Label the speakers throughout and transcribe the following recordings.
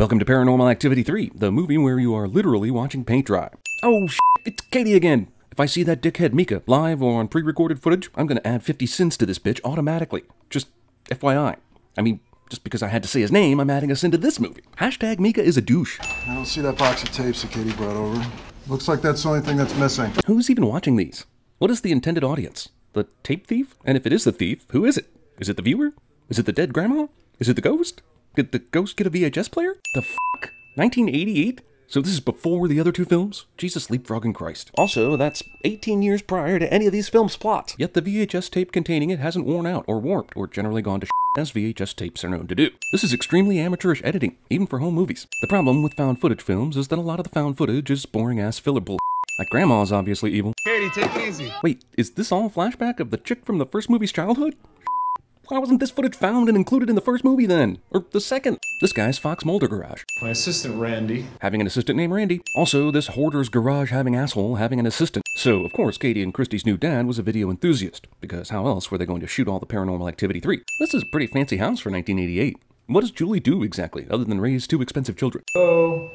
Speaker 1: Welcome to Paranormal Activity 3, the movie where you are literally watching paint dry. Oh it's Katie again! If I see that dickhead Mika live or on pre-recorded footage, I'm gonna add 50 sins to this bitch automatically. Just FYI. I mean, just because I had to say his name, I'm adding a sin to this movie. Hashtag Mika is a douche.
Speaker 2: I don't see that box of tapes that Katie brought over. Looks like that's the only thing that's missing.
Speaker 1: Who's even watching these? What is the intended audience? The tape thief? And if it is the thief, who is it? Is it the viewer? Is it the dead grandma? Is it the ghost? Did the ghost get a VHS player? The fuck? 1988? So this is before the other two films? Jesus leapfrogging Christ. Also, that's 18 years prior to any of these films' plots. Yet the VHS tape containing it hasn't worn out or warped or generally gone to as VHS tapes are known to do. This is extremely amateurish editing, even for home movies. The problem with found footage films is that a lot of the found footage is boring-ass filler bull. Like Grandma's obviously evil.
Speaker 3: Katie, take it easy.
Speaker 1: Wait, is this all a flashback of the chick from the first movie's childhood? Why wasn't this footage found and included in the first movie then? Or the second? This guy's Fox Mulder garage.
Speaker 3: My assistant, Randy.
Speaker 1: Having an assistant named Randy. Also, this hoarder's garage having asshole having an assistant. So, of course, Katie and Christy's new dad was a video enthusiast. Because how else were they going to shoot all the Paranormal Activity 3? This is a pretty fancy house for 1988. What does Julie do exactly, other than raise two expensive children?
Speaker 3: Oh.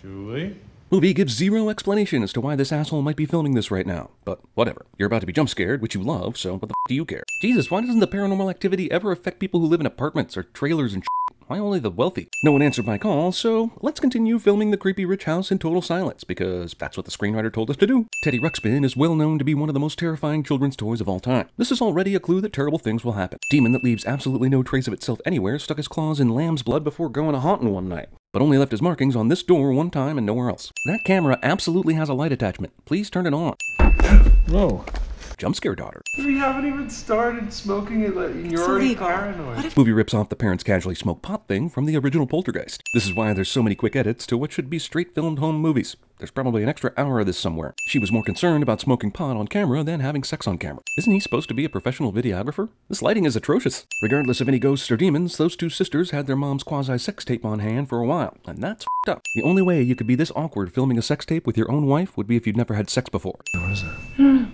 Speaker 3: Julie?
Speaker 1: Movie gives zero explanation as to why this asshole might be filming this right now. But whatever. You're about to be jump scared, which you love, so what the f do you care? Jesus, why doesn't the Paranormal Activity ever affect people who live in apartments or trailers and shit? Why only the wealthy? No one answered my call, so let's continue filming the creepy rich house in total silence, because that's what the screenwriter told us to do. Teddy Ruxpin is well known to be one of the most terrifying children's toys of all time. This is already a clue that terrible things will happen. Demon that leaves absolutely no trace of itself anywhere stuck his claws in lamb's blood before going a haunting one night, but only left his markings on this door one time and nowhere else. That camera absolutely has a light attachment. Please turn it on.
Speaker 3: Whoa.
Speaker 1: Jump scare daughter.
Speaker 3: We haven't even started smoking it, and you're already paranoid.
Speaker 1: Movie rips off the parents casually smoke pot thing from the original Poltergeist. This is why there's so many quick edits to what should be straight filmed home movies. There's probably an extra hour of this somewhere. She was more concerned about smoking pot on camera than having sex on camera. Isn't he supposed to be a professional videographer? This lighting is atrocious. Regardless of any ghosts or demons, those two sisters had their mom's quasi-sex tape on hand for a while, and that's f***ed up. The only way you could be this awkward filming a sex tape with your own wife would be if you'd never had sex before.
Speaker 3: What is that?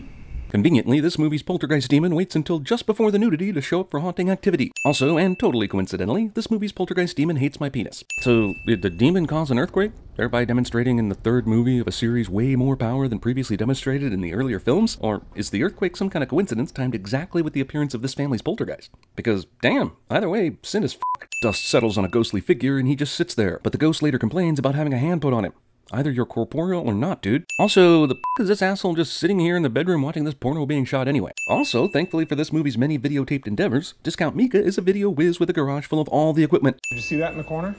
Speaker 1: Conveniently, this movie's poltergeist demon waits until just before the nudity to show up for haunting activity. Also, and totally coincidentally, this movie's poltergeist demon hates my penis. So, did the demon cause an earthquake? Thereby demonstrating in the third movie of a series way more power than previously demonstrated in the earlier films? Or is the earthquake some kind of coincidence timed exactly with the appearance of this family's poltergeist? Because, damn, either way, sin is f***. Dust settles on a ghostly figure and he just sits there, but the ghost later complains about having a hand put on him. Either you're corporeal or not, dude. Also, the f*** is this asshole just sitting here in the bedroom watching this porno being shot anyway? Also, thankfully for this movie's many videotaped endeavors, Discount Mika is a video whiz with a garage full of all the equipment.
Speaker 3: Did you see that in the corner?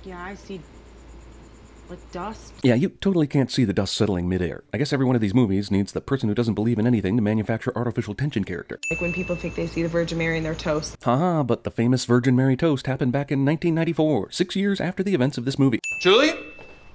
Speaker 4: Yeah, I see, like, dust.
Speaker 1: Yeah, you totally can't see the dust settling midair. I guess every one of these movies needs the person who doesn't believe in anything to manufacture artificial tension character.
Speaker 4: Like when people think they see the Virgin Mary in their toast.
Speaker 1: Haha, but the famous Virgin Mary toast happened back in 1994, 6 years after the events of this movie.
Speaker 3: Julie?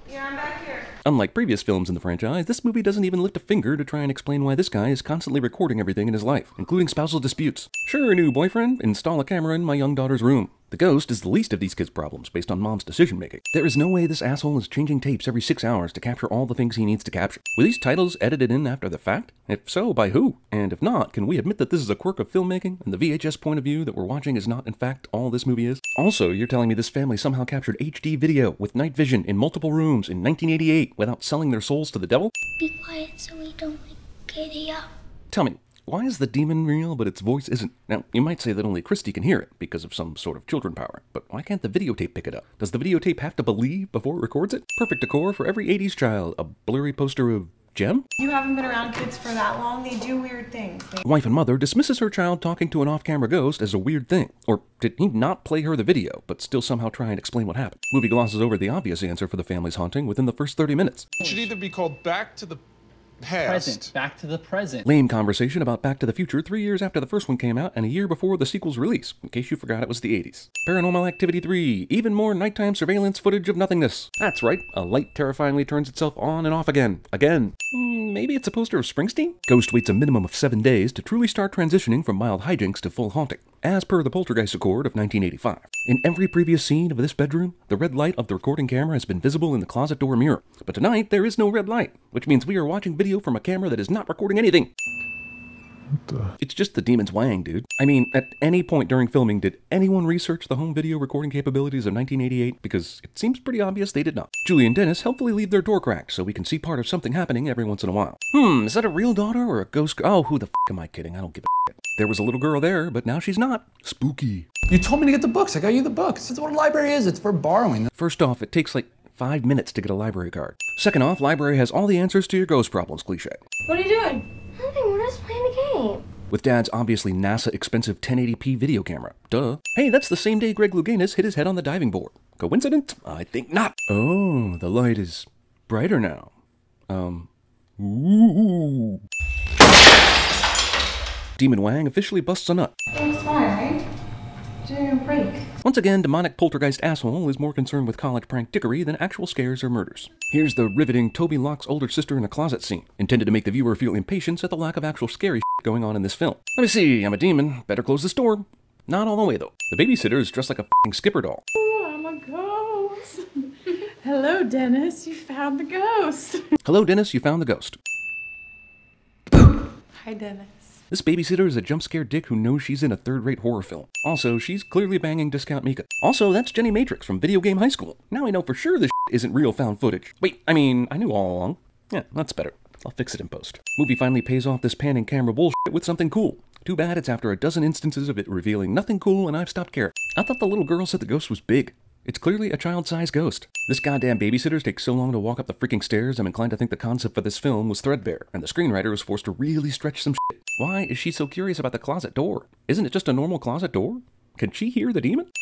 Speaker 4: Yeah, I'm back here.
Speaker 1: Unlike previous films in the franchise, this movie doesn't even lift a finger to try and explain why this guy is constantly recording everything in his life, including spousal disputes. Sure, new boyfriend, install a camera in my young daughter's room. The ghost is the least of these kids' problems based on mom's decision-making. There is no way this asshole is changing tapes every 6 hours to capture all the things he needs to capture. Were these titles edited in after the fact? If so, by who? And if not, can we admit that this is a quirk of filmmaking and the VHS point of view that we're watching is not in fact all this movie is? Also, you're telling me this family somehow captured HD video with night vision in multiple rooms in 1988 without selling their souls to the devil?
Speaker 5: Be quiet so we don't wake Katie up.
Speaker 1: Tell me, why is the demon real, but its voice isn't? Now, you might say that only Christy can hear it because of some sort of children power, but why can't the videotape pick it up? Does the videotape have to believe before it records it? Perfect decor for every 80s child. A blurry poster of Jem?
Speaker 6: You haven't been around kids for that long. They do weird things.
Speaker 1: Wife and mother dismisses her child talking to an off-camera ghost as a weird thing. Or did he not play her the video, but still somehow try and explain what happened? Movie glosses over the obvious answer for the family's haunting within the first 30 minutes.
Speaker 3: It should either be called Back to the Past.
Speaker 7: Present. Back to the present.
Speaker 1: Lame conversation about Back to the Future 3 years after the first one came out and a year before the sequel's release, in case you forgot it was the 80s. Paranormal Activity 3, even more nighttime surveillance footage of nothingness. That's right, a light terrifyingly turns itself on and off again. Maybe it's a poster of Springsteen? Ghost waits a minimum of 7 days to truly start transitioning from mild hijinks to full haunting, as per the Poltergeist Accord of 1985. In every previous scene of this bedroom, the red light of the recording camera has been visible in the closet door mirror. But tonight, there is no red light, which means we are watching video from a camera that is not recording anything. It's just the demon's Wang, dude. I mean, at any point during filming, did anyone research the home video recording capabilities of 1988? Because it seems pretty obvious they did not. Julie and Dennis helpfully leave their door cracked so we can see part of something happening every once in a while. Is that a real daughter or a ghost? Oh, who the f am I kidding? I don't give a shit. There was a little girl there, but now she's not. Spooky.
Speaker 7: You told me to get the books. I got you the books. That's what a library is. It's for borrowing.
Speaker 1: First off, it takes like 5 minutes to get a library card. Second off, library has all the answers to your ghost problems, cliche.
Speaker 6: What are you doing?
Speaker 5: Nothing, we're just playing a game.
Speaker 1: With Dad's obviously NASA expensive 1080p video camera. Duh. Hey, that's the same day Greg Louganis hit his head on the diving board. Coincidence? I think not. Oh, the light is brighter now. Ooh. Demon Wang officially busts a nut.
Speaker 6: It's fine, right? Doing a break.
Speaker 1: Once again, demonic poltergeist asshole is more concerned with college prank dickery than actual scares or murders. Here's the riveting Toby Locke's older sister in a closet scene, intended to make the viewer feel impatience at the lack of actual scary shit going on in this film. Let me see, I'm a demon, better close this door. Not all the way though. The babysitter is dressed like a f***ing skipper doll.
Speaker 6: Oh, I'm a ghost. Hello, Dennis. You found the ghost.
Speaker 1: Hello Dennis, you found the ghost.
Speaker 6: Hi, Dennis.
Speaker 1: This babysitter is a jump scare dick who knows she's in a third-rate horror film. Also, she's clearly banging Discount Mika. Also, that's Jenny Matrix from Video Game High School. Now I know for sure this isn't real found footage. Wait, I mean, I knew all along. Yeah, that's better. I'll fix it in post. Movie finally pays off this panning camera bullshit with something cool. Too bad it's after a dozen instances of it revealing nothing cool and I've stopped caring. I thought the little girl said the ghost was big. It's clearly a child-sized ghost. This goddamn babysitter takes so long to walk up the freaking stairs, I'm inclined to think the concept for this film was threadbare, and the screenwriter was forced to really stretch some shit. Why is she so curious about the closet door? Isn't it just a normal closet door? Can she hear the demon?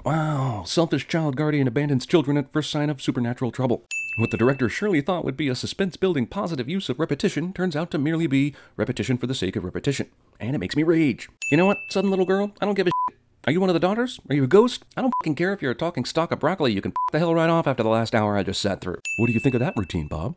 Speaker 1: Wow, selfish child guardian abandons children at first sign of supernatural trouble. What the director surely thought would be a suspense-building positive use of repetition turns out to merely be repetition for the sake of repetition. And it makes me rage. You know what, sudden little girl? I don't give a shit. Are you one of the daughters? Are you a ghost? I don't fucking care if you're a talking stalk of broccoli. You can f*** the hell right off after the last hour I just sat through. What do you think of that routine, Bob?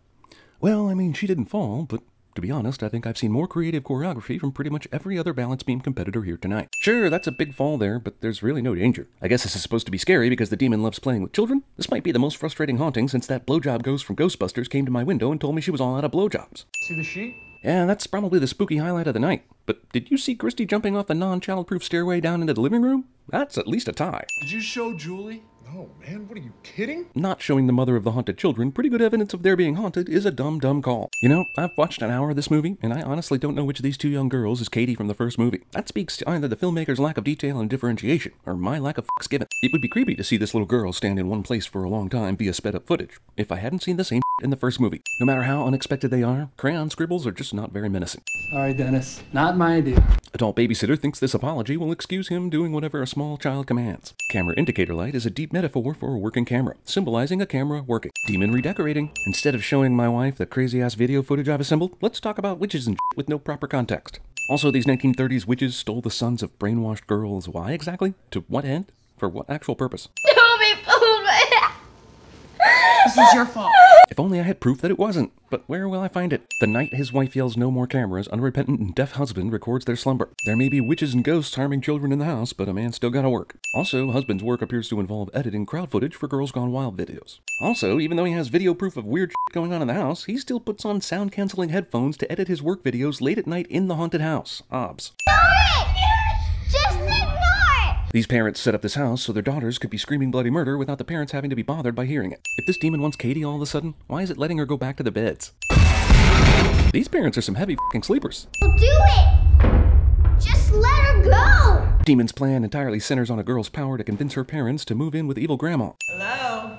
Speaker 1: Well, I mean, she didn't fall, but to be honest, I think I've seen more creative choreography from pretty much every other balance beam competitor here tonight. Sure, that's a big fall there, but there's really no danger. I guess this is supposed to be scary because the demon loves playing with children? This might be the most frustrating haunting since that blowjob ghost from Ghostbusters came to my window and told me she was all out of blowjobs.
Speaker 7: See the sheet?
Speaker 1: Yeah, that's probably the spooky highlight of the night. But did you see Christy jumping off the non-child-proof stairway down into the living room? That's at least a tie.
Speaker 2: Did you show Julie?
Speaker 8: No, man, what are you kidding?
Speaker 1: Not showing the mother of the haunted children pretty good evidence of their being haunted is a dumb call. You know, I've watched an hour of this movie, and I honestly don't know which of these two young girls is Katie from the first movie. That speaks to either the filmmaker's lack of detail and differentiation, or my lack of f***s given. It would be creepy to see this little girl stand in one place for a long time via sped-up footage, if I hadn't seen the same in the first movie. No matter how unexpected they are, crayon scribbles are just not very menacing.
Speaker 7: Sorry, Dennis. Not my idea.
Speaker 1: Adult babysitter thinks this apology will excuse him doing whatever a small child commands. Camera indicator light is a deep metaphor for a working camera, symbolizing a camera working. Demon redecorating. Instead of showing my wife the crazy-ass video footage I've assembled, let's talk about witches and shit with no proper context. Also, these 1930s witches stole the sons of brainwashed girls. Why exactly? To what end? For what actual purpose?
Speaker 5: Toby pulled me.
Speaker 6: This is your fault.
Speaker 1: If only I had proof that it wasn't. But where will I find it? The night his wife yells no more cameras, unrepentant and deaf husband records their slumber. There may be witches and ghosts harming children in the house, but a man still gotta work. Also, husband's work appears to involve editing crowd footage for Girls Gone Wild videos. Also, even though he has video proof of weird shit going on in the house, he still puts on sound-canceling headphones to edit his work videos late at night in the haunted house. Obs.
Speaker 5: Just ignore it.
Speaker 1: These parents set up this house so their daughters could be screaming bloody murder without the parents having to be bothered by hearing it. If this demon wants Katie all of a sudden, why is it letting her go back to the beds? These parents are some heavy f***ing sleepers.
Speaker 5: Well, do it. Just let her go.
Speaker 1: Demon's plan entirely centers on a girl's power to convince her parents to move in with evil grandma.
Speaker 6: Hello.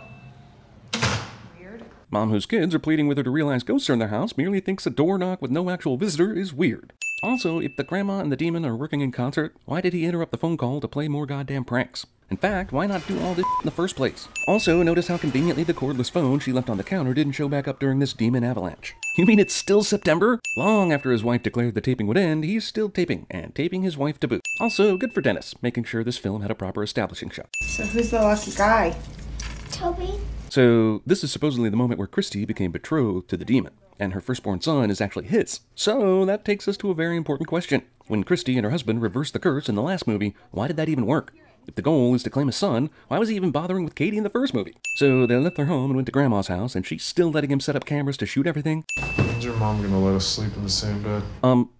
Speaker 6: Weird.
Speaker 1: Mom, whose kids are pleading with her to realize ghosts are in their house, merely thinks a door knock with no actual visitor is weird. Also, if the grandma and the demon are working in concert, why did he interrupt the phone call to play more goddamn pranks? In fact, why not do all this in the first place? Also, notice how conveniently the cordless phone she left on the counter didn't show back up during this demon avalanche. You mean it's still September? Long after his wife declared the taping would end, he's still taping, and taping his wife to boot. Also, good for Dennis, making sure this film had a proper establishing shot.
Speaker 6: So who's the lucky guy?
Speaker 5: Toby.
Speaker 1: So, this is supposedly the moment where Christy became betrothed to the demon, and her firstborn son is actually his. So, that takes us to a very important question. When Christy and her husband reversed the curse in the last movie, why did that even work? If the goal is to claim a son, why was he even bothering with Katie in the first movie? So they left their home and went to Grandma's house, and she's still letting him set up cameras to shoot everything?
Speaker 8: When's your mom gonna let us sleep in the same bed?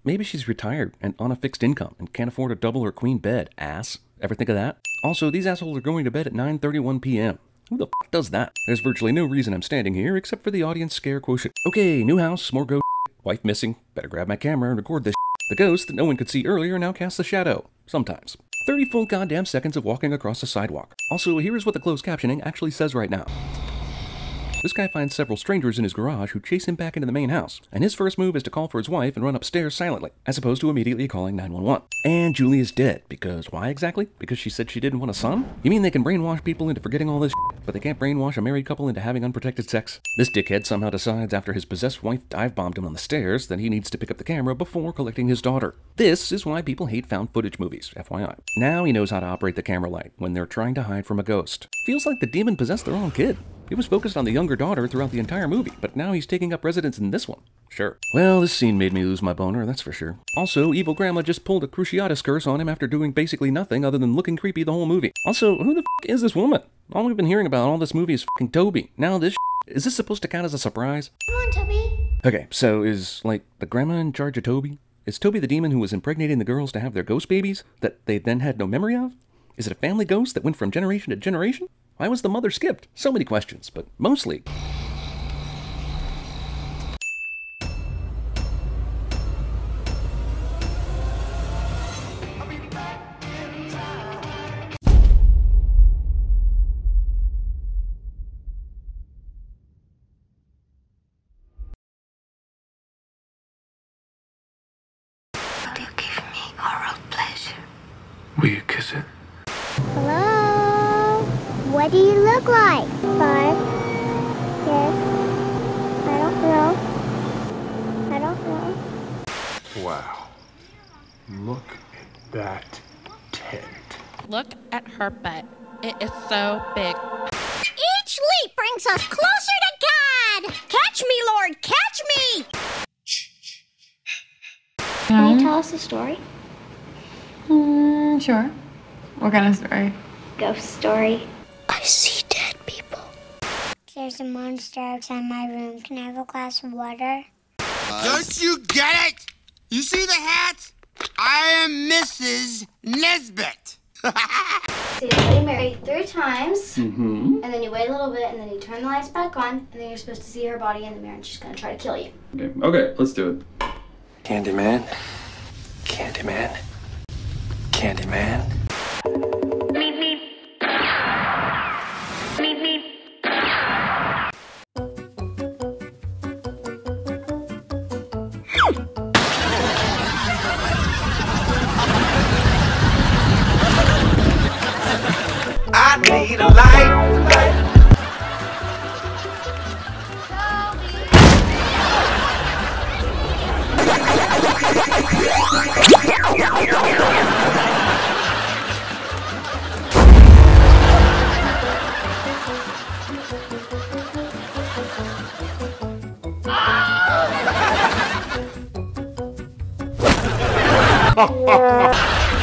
Speaker 1: Maybe she's retired and on a fixed income and can't afford a double or queen bed, ass. Ever think of that? Also, these assholes are going to bed at 9:31 p.m. Who the f does that? There's virtually no reason I'm standing here except for the audience scare quotient. Okay, new house, more ghost shit, wife missing, better grab my camera and record this shit. The ghost that no one could see earlier now casts a shadow. Sometimes. 30 full goddamn seconds of walking across the sidewalk. Also, here is what the closed captioning actually says right now. This guy finds several strangers in his garage who chase him back into the main house, and his first move is to call for his wife and run upstairs silently, as opposed to immediately calling 911. And Julie is dead, because why exactly? Because she said she didn't want a son? You mean they can brainwash people into forgetting all this shit, but they can't brainwash a married couple into having unprotected sex? This dickhead somehow decides after his possessed wife dive-bombed him on the stairs that he needs to pick up the camera before collecting his daughter. This is why people hate found footage movies, FYI. Now he knows how to operate the camera light when they're trying to hide from a ghost. Feels like the demon possessed the wrong kid. He was focused on the younger daughter throughout the entire movie, but now he's taking up residence in this one. Sure. Well, this scene made me lose my boner, that's for sure. Also, evil grandma just pulled a Cruciatus curse on him after doing basically nothing other than looking creepy the whole movie. Also, who the f is this woman? All we've been hearing about all this movie is f***ing Toby. Now this is this supposed to count as a surprise?
Speaker 5: Come on, Toby.
Speaker 1: Okay, so is, like, the grandma in charge of Toby? Is Toby the demon who was impregnating the girls to have their ghost babies that they then had no memory of? Is it a family ghost that went from generation to generation? Why was the mother skipped? So many questions, but mostly...
Speaker 5: Do you give me oral pleasure?
Speaker 8: Will you kiss it?
Speaker 5: Hello? What do you look like? 5. Yes. I don't know. I don't know.
Speaker 8: Wow. Look at that tent.
Speaker 9: Look at her butt. It is so big.
Speaker 5: Each leap brings us closer to God! Catch me, Lord! Catch me! Can you tell us a story?
Speaker 6: Sure. What kind of story?
Speaker 5: Ghost story. I see dead people. There's a monster outside my room. Can I have a glass of water?
Speaker 10: Don't you get it? You see the hat? I am Mrs. Nesbit.
Speaker 11: So you're getting married 3 times, and then you wait a little bit, and then you turn the lights back on, and then you're supposed to see her body in the mirror, and she's gonna try to kill you.
Speaker 12: Okay, let's do it.
Speaker 7: Candyman. Candyman. Candyman.
Speaker 5: Meep, meep. Meep, meep.
Speaker 10: I need a light.
Speaker 5: Ah!